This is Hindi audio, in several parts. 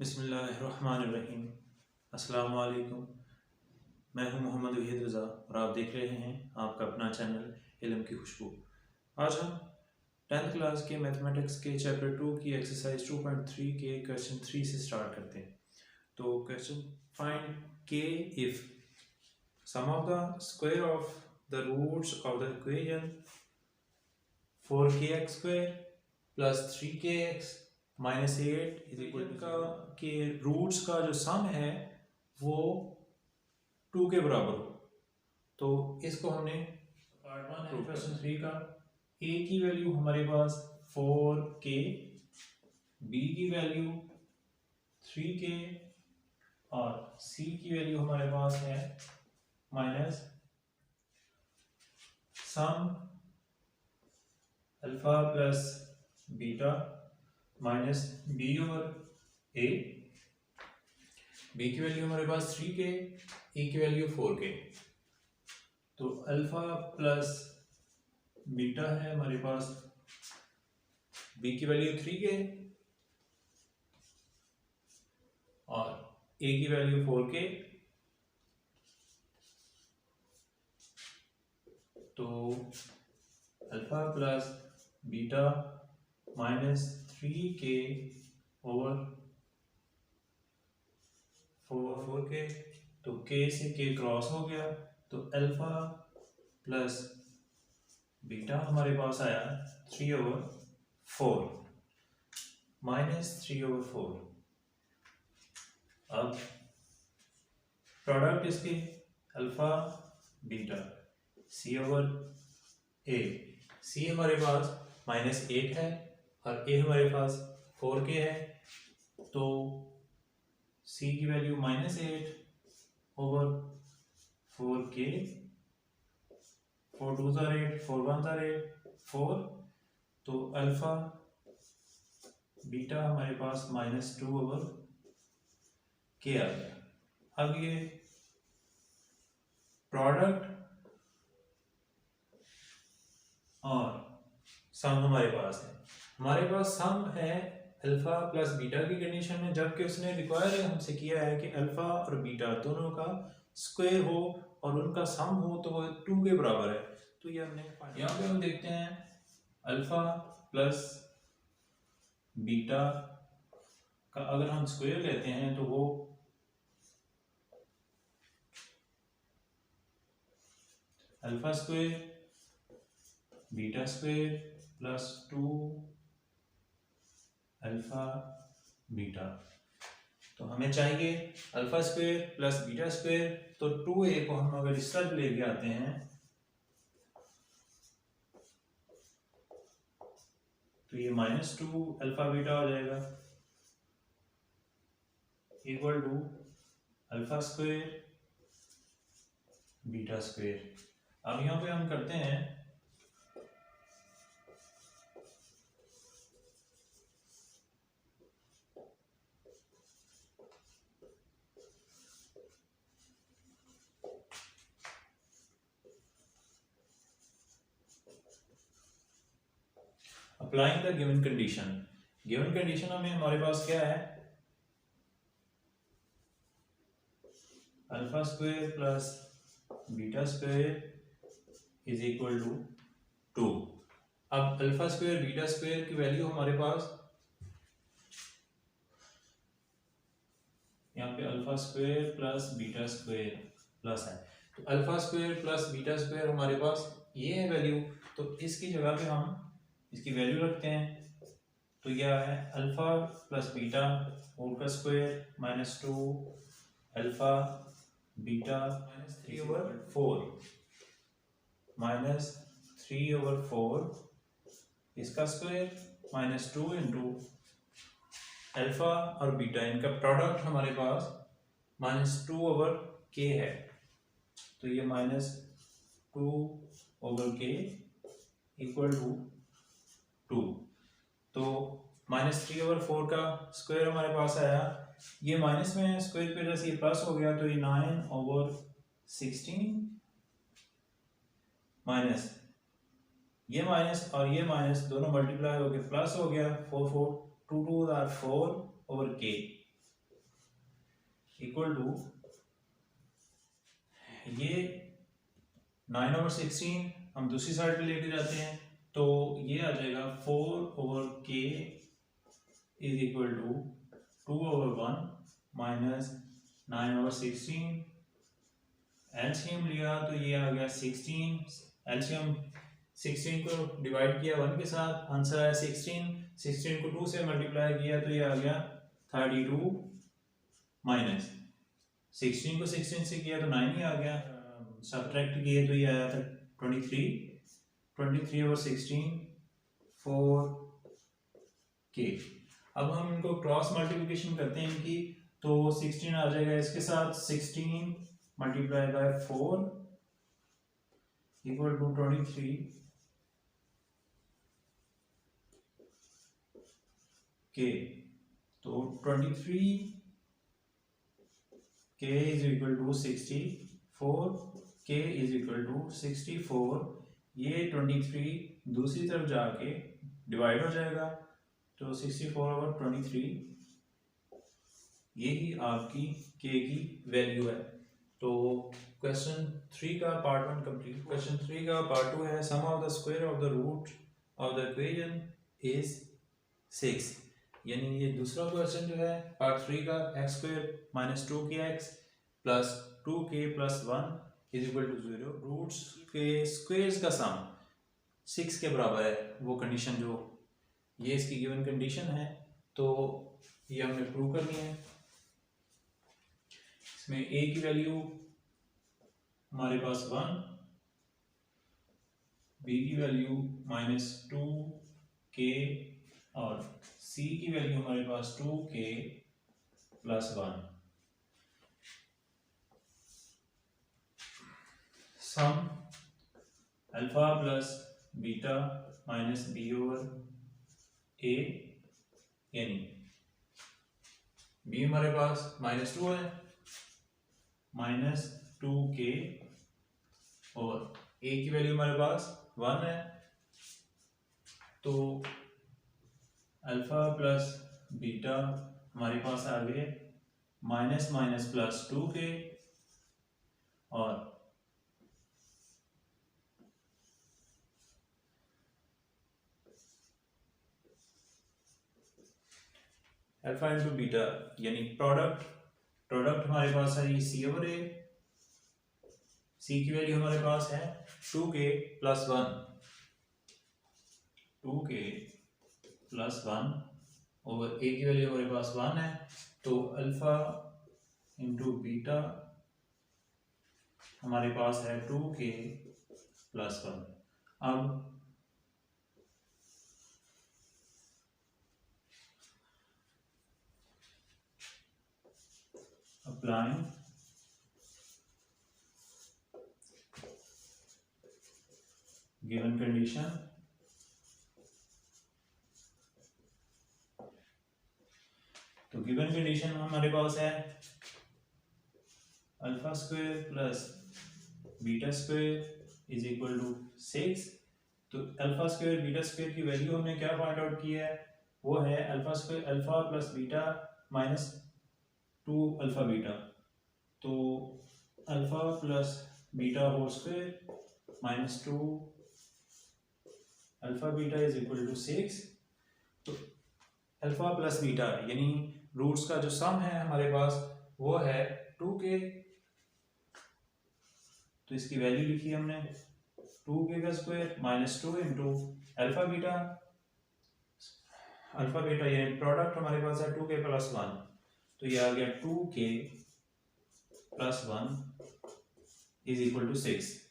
बिस्मिल्लाहिर्रहमानिर्रहीम। अस्सलाम वालेकुम। मैं हूं मोहम्मद वहीद रज़ा और आप देख रहे हैं आपका अपना चैनल इल्म की खुशबू। आज हम 10th क्लास के मैथमेटिक्स के चैप्टर 2 की एक्सरसाइज 2.3 के क्वेश्चन 3 से स्टार्ट करते हैं। तो question find k if sum of the square of the roots of the equation 4kx² plus 3kx minus 8 is equal का के रूट्स का जो सम है वो 2 के बराबर हो। तो इसको हमने पार्ट 1 है क्वेश्चन 3 का। a की वैल्यू हमारे पास 4k, b की वैल्यू 3k और c की वैल्यू हमारे पास है minus sum alpha plus beta minus B over A. B की वैल्यू हमारे पास 3k, ए की वैल्यू 4k। तो अल्फा प्लस बीटा है हमारे पास, बी की वैल्यू 3k और ए की वैल्यू 4k। तो alpha plus beta minus 3k over 4k। तो k से k क्रॉस हो गया, तो अल्फा प्लस बीटा हमारे पास आया 3/4 माइनस 3/4। अब प्रोडक्ट इसके अल्फा बीटा c/a। c हमारे पास -8 है और a हमारे पास 4k है। तो c की वैल्यू -8/4k। 4 2 8, 4 1 8, 4। तो अल्फा बीटा हमारे पास -2/k आ गया। अब ये प्रोडक्ट और सम हमारे पास है। हमारे पास सम है अल्फा प्लस बीटा की कंडीशन में, जबकि उसने रिक्वायर हमसे किया है कि अल्फा और बीटा दोनों का स्क्वायर हो और उनका सम हो तो वो 2 के बराबर है। तो ये हमने यहाँ पे हम देखते हैं अल्फा प्लस बीटा का अगर हम स्क्वायर लेते हैं तो वो alpha square beta square plus 2 alpha beta. तो हमें चाहिए alpha square plus beta square. तो 2a को हम अगर इस तरह लेके आते हैं तो ये -2 अल्फा बीटा हो जाएगा equal to alpha square beta square. अब यहाँ पे हम करते हैं applying the given condition. Given condition में हमारे पास क्या है, alpha square plus beta square is equal to 2। अब अल्फा स्क्वायर बीटा स्क्वायर की वैल्यू हमारे पास यहाँ पे alpha square plus beta square plus है। तो alpha square plus beta square हमारे पास ये है वैल्यू। तो इसकी जगह पे हम इसकी वैल्यू रखते हैं। तो यह है अल्फा प्लस बीटा होल का स्क्वायर -2 अल्फा बीटा -3/4 -3/4 इसका स्क्वायर -2 इंटू अल्फा और बीटा, इनका प्रोडक्ट हमारे पास -2/k है। तो ये -2/k इक्वल टू 2। तो -3/4 का स्क्वायर हमारे पास आया, ये माइनस में है, स्क्वायर की वजह से ये प्लस हो गया। तो ये 9/16 माइनस ये माइनस और ये माइनस दोनों मल्टीप्लाई हो गए प्लस हो गया। 4 4 2 2 4/k इक्वल टू ये 9/16 हम दूसरी साइड पे लेके जाते हैं तो ये आ जाएगा 4/k is equal to 2/1 minus 9/16। LCM लिया तो ये आ गया 16। एलसीएम 16 को डिवाइड किया 1 के साथ, आंसर आया 16। 16 को 2 से मल्टीप्लाई किया तो ये आ गया 32 माइनस 16 को 16 से किया तो 9 ही आ गया। सब्ट्रैक्ट किए तो ये आया था 23/16 4k। अब हम इनको क्रॉस मल्टीप्लिकेशन करते हैं इनकी, तो 16 आ जाएगा इसके साथ, 16 multiply by 4 equal to 23k। तो 23k is equal to 64, k is equal to 64। ये 23 दूसरी तरफ जाके डिवाइड हो जाएगा तो 64/23 यही आपकी k की वैल्यू है। तो क्वेश्चन 3 का पार्ट 1 कंप्लीट। क्वेश्चन 3 का पार्ट 2 है sum of the square of the root of the equation is 6। यानी ये दूसरा क्वेश्चन जो है पार्ट 3 का, x² - 2kx plus 2k + 1 is equal to 0। Roots के स्क्वायर्स का सम 6 के बराबर है, वो कंडीशन जो ये इसकी गिवन कंडीशन है, तो ये हमने प्रूव करनी है। इसमें a की वैल्यू हमारे पास 1, b की वैल्यू -2k और c की वैल्यू हमारे पास 2k + 1। Sum alpha plus beta minus b/a, यानी b हमारे पास -2 है, -2k और a की वैल्यू हमारे पास 1 है, तो अल्फा प्लस बीटा हमारे पास आ गए -−+2k और अल्फा इंटू बीटा यानी प्रोडक्ट हमारे पास है ये c/a। c की वैल्यू हमारे पास है 2k + 1, 2k + 1 और a की वैल्यू हमारे पास 1 है, तो अल्फा इंटू बीटा हमारे पास है 2k + 1। अब अप्लाइंग गिवन कंडीशन, तो गिवन कंडीशन हमारे पास है α² + β² इज इक्वल टू 6। तो α² β² की वैल्यू हमने क्या फाइंड आउट की है, वो है अल्फा + बीटा माइनस 2 α-β। तो alpha plus beta whole square minus 2 α-β is equal to 6। तो अल्फा प्लस बीटा यानी रूट्स का जो सम है हमारे पास वो है 2k, तो इसकी वैल्यू लिखी हमने 2k का स्क्वायर -2 इंटू α-β। α-β यानी प्रोडक्ट हमारे पास है 2k + 1, तो ये आ गया 2k + 1 इज इक्वल टू 6।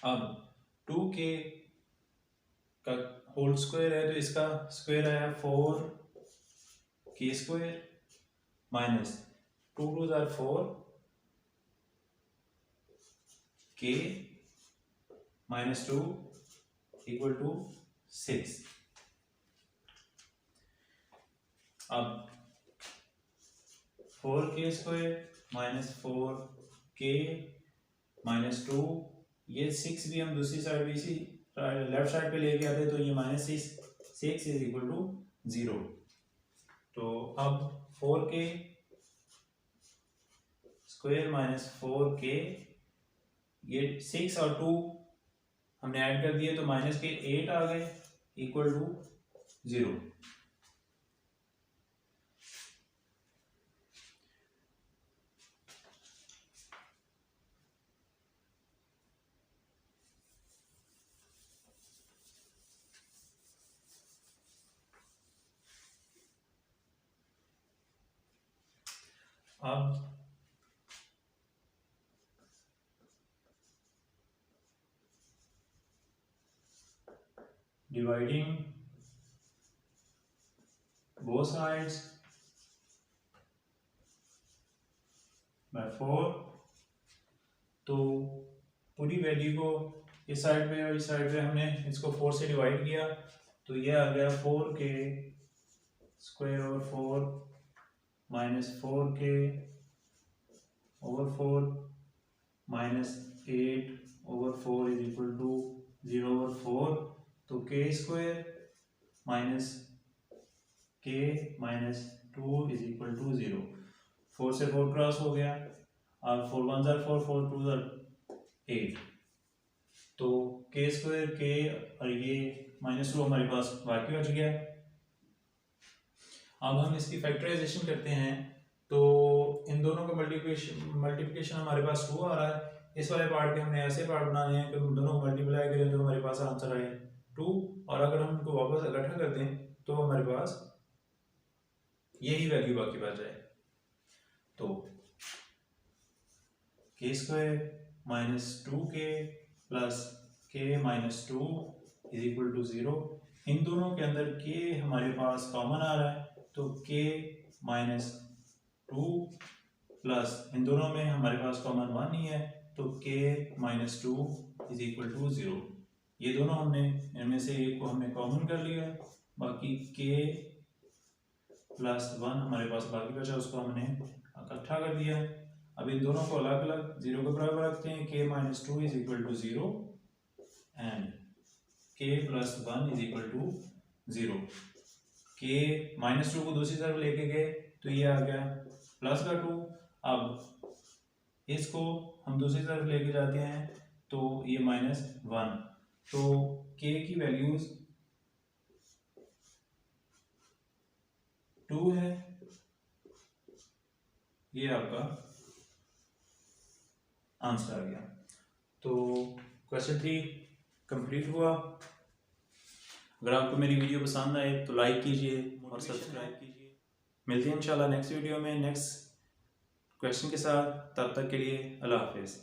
अब 2k का होल स्क्वायर है तो इसका स्क्वायर आया 4k² minus 2 2 * 4 k -2 equal to 6। अब 4k² -4k -2, ये 6 भी हम दूसरी साइड भी इसी लेफ्ट साइड पे लेके आते तो ये -6 इज इक्वल टू 0। तो अब 4k स्क्वायर माइनस 4k, ये 6 और 2 हमने ऐड कर दिए तो माइनस के 8 आ गए इक्वल टू 0। अब डिवाइडिंग both sides by 4, तो पूरी वैल्यू को इस साइड पे और इस साइड पे हमने इसको 4 से डिवाइड किया तो ये आ गया 4k square over 4 minus 4k over 4 minus 8 over 4 is equal to 0 over 4, तो k square minus k minus 2 is equal to 0। 4 से 4 क्रॉस हो गया, और 4 1 ज़र 4, 4 2 ज़र 8, तो k स्क्वायर k और ये माइनस 2 हमारे पास बाकी बच गया। अब हम इसकी फैक्टराइजेशन करते हैं तो इन दोनों का मल्टीप्लिकेशन हमारे पास 2 आ रहा है। इस वाले पार्ट के हमने ऐसे पार्ट बनाने हैं कि हम दोनों को मल्टीप्लाई करें तो हमारे पास आंसर आए 2, और अगर हम उनको वापस इकट्ठा कर दें तो हमारे पास यही वैल्यू बाकी बच जाए। तो k square minus 2k plus k minus 2 is equal to 0। इन दोनों के अंदर k हमारे पास कॉमन आ रहा है तो k माइनस 2 प्लस इन दोनों में हमारे पास कॉमन 1 ही है तो k minus 2 is equal to 0। ये दोनों हमने इनमें से एक को हमने कॉमन कर लिया, बाकी k प्लस 1 हमारे पास बाकी बचा उसको हमने इकट्ठा कर दिया। अब इन दोनों को अलग अलग 0 के बराबर रखते हैं, k minus 2 is equal to 0 and k plus 1 is equal to 0। k minus 2 को दूसरी तरफ लेके गए तो ये आ गया प्लस का 2, अब इसको हम दूसरी तरफ लेके जाते हैं तो ये माइनस 1, तो k की वैल्यूज 2 है। ये आपका आंसर आ गया। तो क्वेश्चन 3 कंप्लीट हुआ। अगर आपको मेरी वीडियो पसंद आए तो लाइक कीजिए और सब्सक्राइब कीजिए। मिलते हैं इंशाल्लाह नेक्स्ट वीडियो में नेक्स्ट क्वेश्चन के साथ, तब तक के लिए अल्लाह हाफिज़।